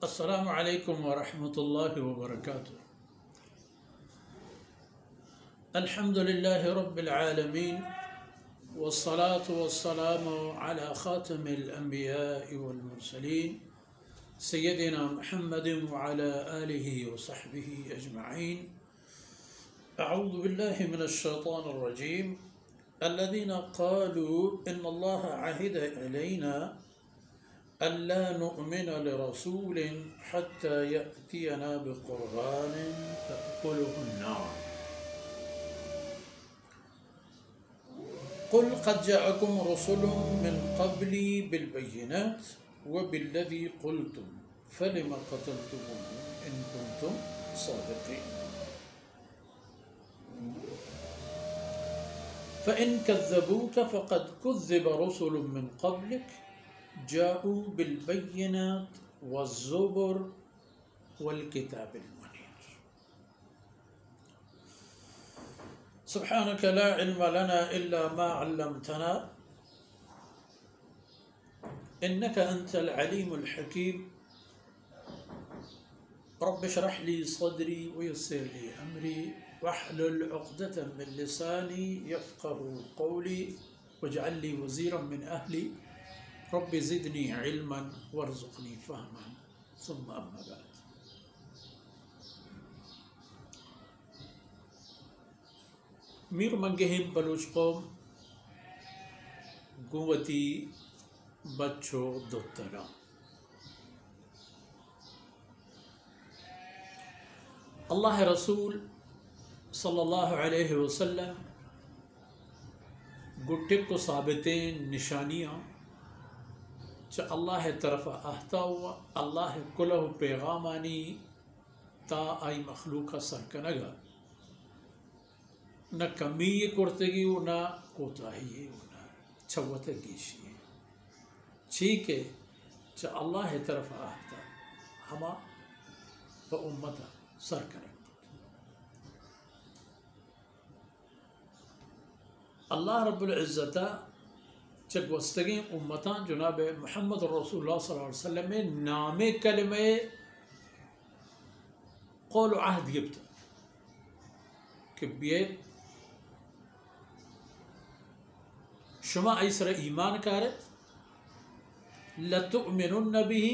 السلام عليكم ورحمة الله وبركاته. الحمد لله رب العالمين، والصلاة والسلام على خاتم الأنبياء والمرسلين سيدنا محمد وعلى آله وصحبه أجمعين. أعوذ بالله من الشيطان الرجيم. الذين قالوا إن الله عهد إلينا ألا نؤمن لرسول حتى يأتينا بقربان تأكله النار. قل قد جاءكم رسل من قبلي بالبينات وبالذي قلتم فلم قتلتموهم إن كنتم صادقين. فإن كذبوك فقد كذب رسل من قبلك جاءوا بالبينات والزبر والكتاب المنير. سبحانك لا علم لنا إلا ما علمتنا إنك أنت العليم الحكيم. رب اشرح لي صدري ويسر لي أمري واحلل عقدة من لساني يفقه قولي واجعل لي وزيرا من أهلي رب زدني علما وارزقني فهما. ثم أما بعد. میر منگہم بلوچ قوم قوتی بچو دوترا اللہ رسول صلی اللہ علیہ وسلم گٹے کو ثابتیں نشانیاں چا اللہ طرف آہتا ہوا اللہ کلہ پیغامانی تا آئی مخلوقہ سرکنگا نہ کمی کرتگی و نہ کوتاہی و نہ چھوتگیشی ٹھیک ہے چا اللہ طرف آہتا ہما با امتا سرکنگ اللہ رب العزت چک وستگیں امتان جناب محمد رسول اللہ صلی اللہ علیہ وسلم میں نام کلمہ قول و عہد گبتا کہ بیت شما ایسر ایمان کارت لتؤمنن به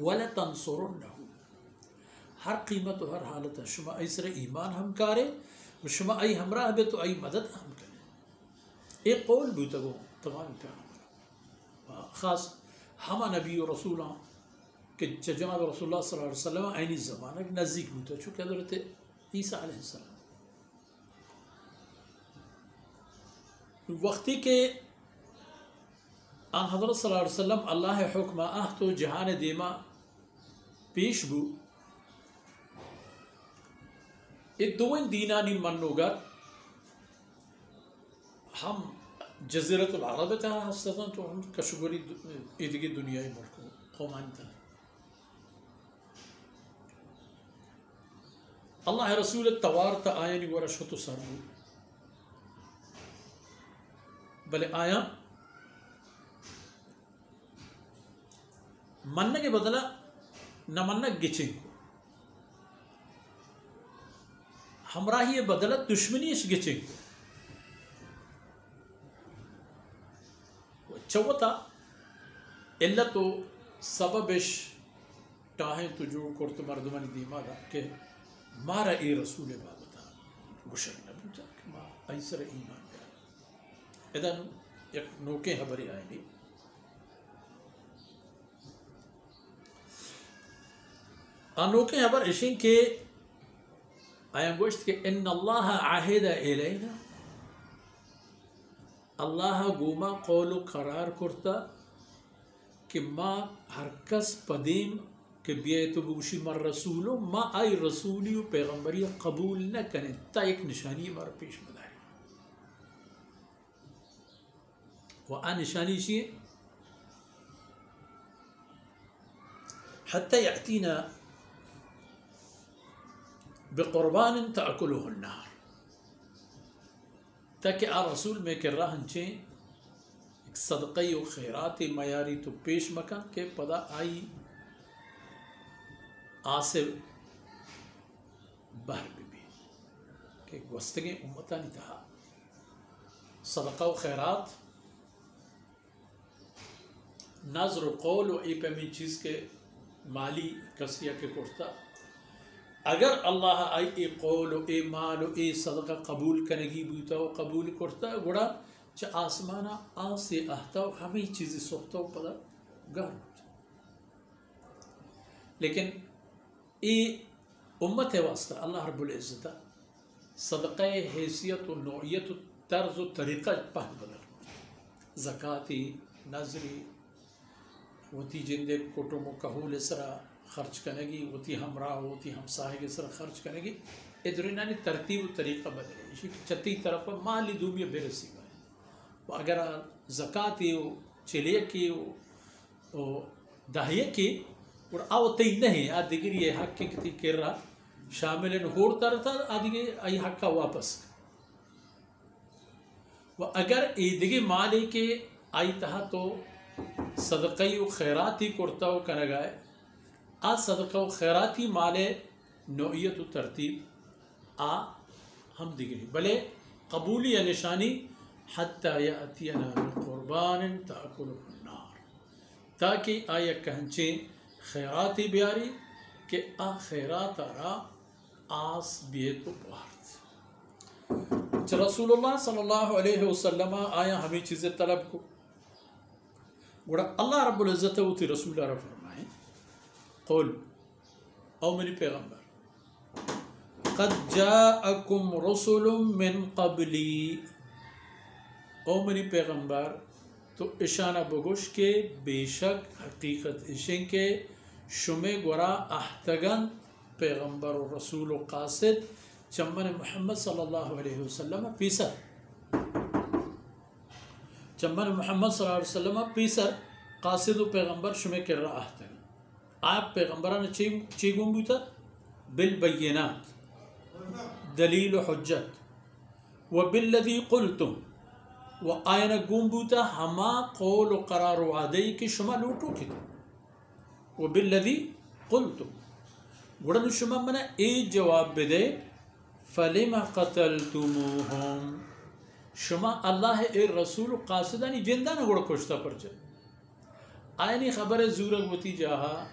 ولتنصرنه. ہر قیمت و ہر حالت شما ایسر ایمان ہم کارے و شما ای ہمراہ بے تو ای مدد ہم کرے. ایک قول بھی تگو تمام پیغمبر خاص ہما نبی و رسولان کہ جناب رسول اللہ صلی اللہ علیہ وسلم اینی زمانہ نزدیک بھی تو چونکہ حضرت عیسیٰ علیہ السلام وقتی کہ آن حضرت صلی اللہ علیہ وسلم اللہ حکمہ تو جہان دیما پیش بو دوین دینانی منوگر ہم جزیرت العرب تہا ہستتا تو ہم کشگوری ایدگی دنیای ملکو قومان تہا اللہ رسول توار تا آیانی ورشتو سرمو بلے آیا منہ کے بدلہ نہ منہ گچیں ہمراہی بدلہ دشمنی اس گچیں چوتا اللہ تو سببش ٹاہیں تو جو کرت مردمانی دیما دا کہ مارا ای رسول بابتا گشن نبوتا کہ ما ایسر ایمان دا ادا یک نوکے حبری آئیں گی. انوکے حبر اشین کے آیاں گوشت کہ ان اللہ عہد الینا اللہ گوما قول قرار کرتا کہ ما ہر کس پدیم کہ بیئتو بوشی مر رسولو ما آئی رسولی و پیغمبری قبول نہ کریں تا ایک نشانی مار پیش بداری و آن نشانی چیئے حتی یأتینا بقربان تأکلہ النار تاکہ آ رسول میں کر رہا ہنچیں ایک صدقی و خیرات معیاری تو پیش مکن کہ پدا آئی آسے بہر بھی کہ گوستگیں امتا نہیں تھا صدقہ و خیرات نظر و قول و ای پیمی چیز کے مالی کسیہ کے کرتا اگر اللہ آئی ای قول و ای مال و ای صدقہ قبول کرنگی بوتا و قبول کرتا گوڑا چا آسمانا آسے احتا و ہمیں چیزی سوکتا و پدا گار ہوتا لیکن ای امت واسطہ اللہ رب العزت صدقہ حیثیت و نوعیت و طرز و طریقہ پہن بدل زکاتی نظری وتی جندے کٹم و کہول اسرا خرچ کنگی وتی ہمراہ وتی ہمساہے اسرا خرچ کنگی ادرینانی ترتیب و طریقہ بدلے اسی چتی طرف مالی دومی برسی گئے و اگر زکاتی و چلیے کی و دہیے کی اور آوتی نہیں آ دیگر یہ حق کی کتی کر رہا شامل ہور ترتا آدھگی ای حق کا واپس و اگر ایدگی مالی کے آئی تہا تو صدقی و خیراتی کرتا و کنگائے آ صدقہ و خیراتی مالے نوعیت و ترتیب آ ہم دیگری بلے قبولی نشانی حتی یأتینا بقربان تأکلہ النار تاکہ آیا کہنچے خیراتی بیاری کہ آ خیرات آرا آس بیتو بہارت رسول اللہ صلی اللہ علیہ وسلم آیا ہمیں چیزیں طلب کو گوڑا اللہ رب العزت ہوتی رسول اللہ فرمائیں قول او منی پیغمبر قد جاءکم رسول من قبلی او منی پیغمبر تو اشانہ بگوش کے بے شک حقیقت اشن کے شمع گورا احتگن پیغمبر و رسول و قاصد چمن محمد صلی اللہ علیہ وسلم پیسر چمن محمد صلی اللہ علیہ وسلم پیسر قاصد و پیغمبر شمع کر رہا احتگن آپ پیغمبران چی گم بوتا بالبینات دلیل و حجت و بالذی قلتم و آئینہ گم بوتا ہما قول و قرار و عادی کی شما لوٹو کی و بالذی قلتم گوڑا شما منا ای جواب بدے فلم قتلتموہم شما اللہ اے رسول قاصدانی جندانا گوڑا کشتا پرچا آئینی خبر زورگ وتی جاہا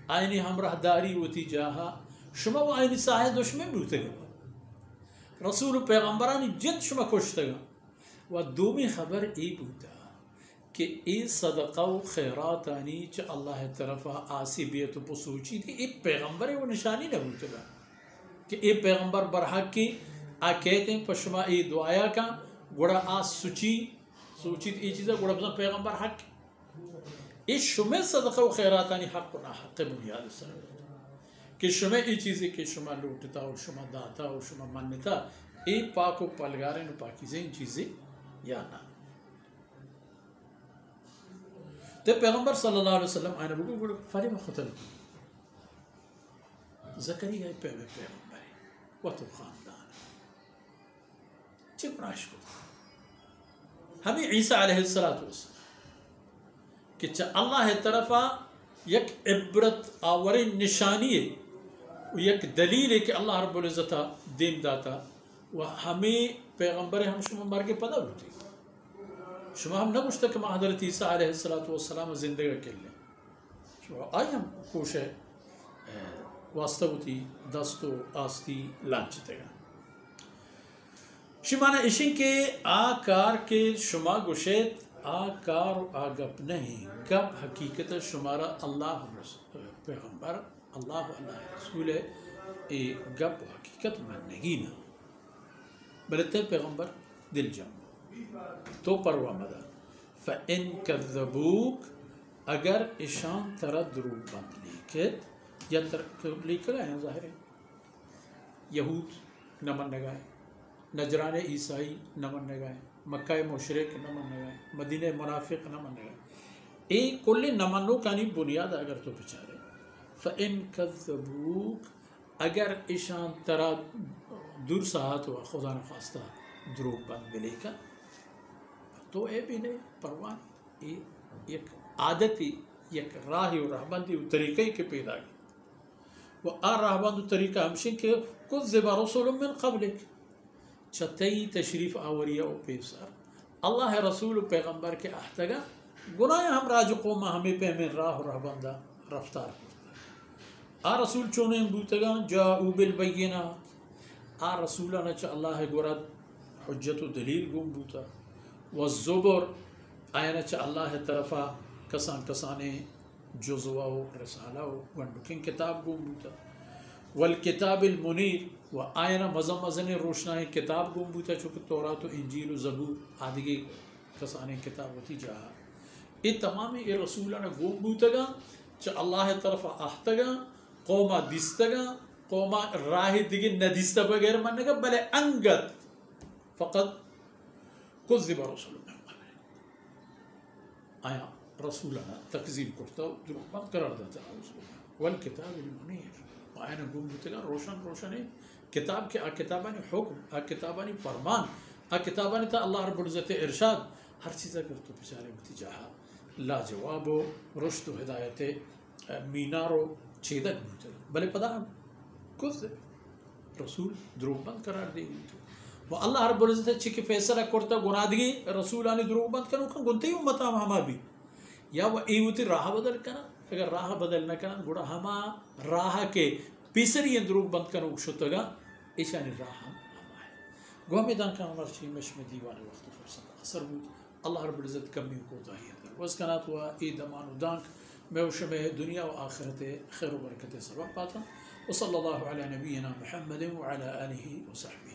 آئینی ہمراہ داری وتی جاہا شما و آئینی ساہے دشمن بوتے گا رسول پیغمبرانی جد شما کشتا گا و دومی خبر ای بوتا کہ ای صدقہ و خیراتانی چا اللہ طرف آسی بیت و پسوچی تھی ای پیغمبر و نشانی نہ بوتا گا کہ ای پیغمبر برحق کی آ کہتے ہیں پشما ای دعایا کا گوڑا آس سوچی ای چیزا گوڑا بزن پیغمبر حق ای شما صدقہ و خیراتانی حق و ناحق بنیاد سر کہ شما ای چیزی کہ شما لوٹتا و شما داتا و شما منتا ای پاک و پلگارن و پاکیزیں چیزیں یا نا تو پیغمبر صلی اللہ علیہ وسلم آئینہ بگو فلم قتل زکریہ پیغمبر و تو خاندان چی گناش کو ہمیں عیسیٰ علیہ السلام کہ چا اللہ طرفا یک عبرت آوری نشانی ہے یک دلیل ہے کہ اللہ رب العزت دین داتا و ہمیں پیغمبر ہم شما مرگے پدا ہوتی شما ہم نہ گوشتا کہ حضرت عیسیٰ علیہ السلام زندگی کر لیں شما آئی ہم کوشے واسطہ ہوتی دستو آستی لانچتے گا شما نے اشن کے آکار کے شما گوشت آکار و آگپ نہیں گپ حقیقت شمارا اللہ پیغمبر اللہ رسول ہے اے گپ حقیقت منگی نہ بلتے پیغمبر دل جمع تو پروا مدار فَإِن كَذَّبُوك اگر اشان ترا دروب بند لیکت یا لیکر آئے ہیں ظاہر ہے یہود نمن نگائے نجران عیسائی نمن نگائے مکہ مشرق نمن نگائے مدینہ منافق نمن نگائے اے کل نمنوں کانی بنیاد اگر تو بچارے فَإِن كَذَّبُوك اگر اشان ترا دور ساعت ہوا خدا نخواستہ دروب بند ملے کا تو اے بھی نہیں پروانی یک عادتی یک راہی و رہبندی و طریقے کے پیدا گی و آ رہبند و طریقہ ہمشن کے کذب رسول من قبلک چتی تشریف آوریہ و پیسر اللہ رسول و پیغمبر کے احتگا گناہ ہم راج قوم ہمیں پیمن راہ و رہبندہ رفتار کرتا آ رسول چونیں بوتگا جاؤ بالبینات آ رسولنا چا اللہ گرد حجت و دلیل گم بوتا والزبر آئینا چا اللہ طرفا کسان کسانے جزوہ و رسالہ و ونڈکن کتاب گم بوتا والکتاب المنیر و آئینا مزم مزن روشنائیں کتاب گم بوتا چونکہ تورات و انجیل و زبور آدھگی کسانے کتاب ہوتی جہاں یہ تمام یہ رسولنا گم بوتا گا چا اللہ طرفا آہتگا قوما دستگا قوما راہ دیگی ندیستا بغیر منگا بلے انگت فقط کذب رسول من قبل آیا رسولنا تکذیب کرتا و دروغ قرار دیتا والکتاب المنیر و آئینا گم بوتگا روشن روشن کتاب کے کتابانی حکم کتابانی فرمان کتابانی تا اللہ رب العزت ارشاد ہر چیزا کرتو بچارے متجاہا لا جواب و رشد و ہدایت مینار و چیدک بوتگا بلے پدا کذب رسول دروغ بند قرار دے گی و اللہ رب العزت چکی فیصلہ کرتا گناہدگی رسولانی دروغ بند کرنو کن گنتے ہی امتا ہما بھی یا وہ ایوتی راہ بدل کنا اگر راہ بدل نہ کنا گوڑا ہما راہ کے پیسری دروغ بند کرنو شتگا ایشانی راہ ہم ہے گو ہمیں دان کا عمر چی مشم دیوان وقت فرصت اثر بود اللہ رب العزت کمی کو ظاہر در وزکنات ہوا اید امان و دانک میں وشم دنیا و آخرت خیر و برکت سبب پاتا وصلی اللہ علی نبینا محمد وعلى آلہ وصحبہ